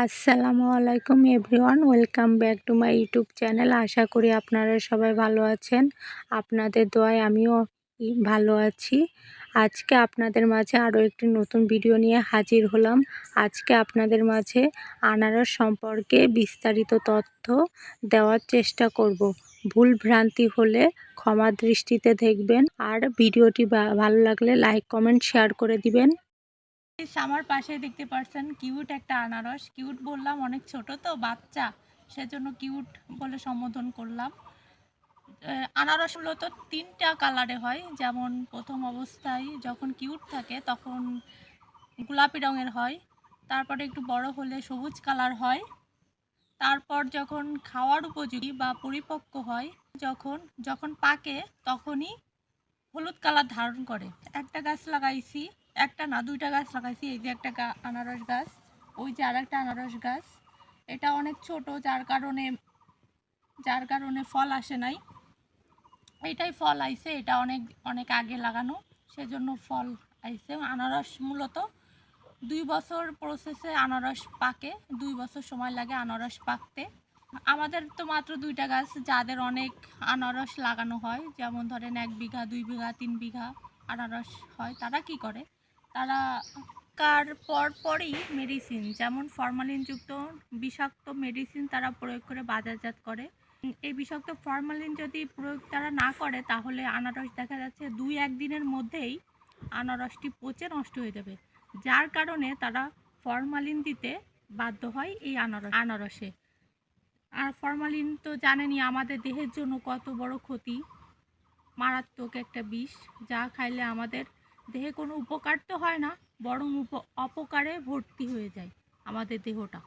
আসসালামু আলাইকুম everyone, welcome back to my YouTube channel. আশা করি আপনারা সবাই ভালো আছেন। আপনাদের দোয়ায় আমিও ভালো আছি। আজকে আপনাদের মাঝে আরও একটি নতুন ভিডিও নিয়ে হাজির হলাম। আজকে আপনাদের মাঝে আনারস সম্পর্কে বিস্তারিত তথ্য দেওয়ার চেষ্টা করব। ভুল ভ্রান্তি হলে ক্ষমা দৃষ্টিতে দেখবেন, আর ভিডিওটি ভালো লাগলে লাইক কমেন্ট শেয়ার করে দিবেন। আমার পাশে দেখতে পাচ্ছেন কিউট একটা আনারস। কিউট বললাম, অনেক ছোট তো বাচ্চা, সেজন্য কিউট বলে সম্বোধন করলাম। আনারস মূলত তিনটা কালারে হয়, যেমন প্রথম অবস্থায় যখন কিউট থাকে তখন গোলাপি রঙের হয়, তারপরে একটু বড় হলে সবুজ কালার হয়, তারপর যখন খাওয়ার উপযোগী বা পরিপক্ক হয়, যখন যখন পাকে তখনই হলুদ কালার ধারণ করে। একটা গাছ লাগাইছি, একটা না দুইটা গাছ লাগাইছি। এই যে একটা আনারস গাছ, ওই যে আর একটা আনারস গাছ। এটা অনেক ছোট, যার কারণে ফল আসে নাই। এটাই ফল আইছে, এটা অনেক অনেক আগে লাগানো, সেজন্য ফল আইছে। আনারস মূলত 2 বছর প্রসেসে আনারস পাকে, 2 বছর সময় লাগে আনারস পাকতে। আমাদের তো মাত্র দুইটা গাছ, যাদের অনেক আনারস লাগানো হয়, যেমন ধরেন 1 বিঘা 2 বিঘা 3 বিঘা আনারস হয়, তারা কি করে, তারা কার পরই মেডিসিন, যেমন ফরমালিনযুক্ত বিষাক্ত মেডিসিন তারা প্রয়োগ করে বাজারজাত করে। এই বিষাক্ত ফরমালিন যদি প্রয়োগ তারা না করে, তাহলে আনারস দেখা যাচ্ছে 2-1 দিনের মধ্যেই আনারসটি পচে নষ্ট হয়ে যাবে, যার কারণে তারা ফরমালিন দিতে বাধ্য হয় এই আনারসে। আর ফরমালিন তো জানেনই আমাদের দেহের জন্য কত বড় ক্ষতি, মারাত্মক একটা বিষ, যা খাইলে আমাদের দেহে কোনো উপকার তো হয় না, বরং অপকারে ভর্তি হয়ে যায় আমাদের দেহটা।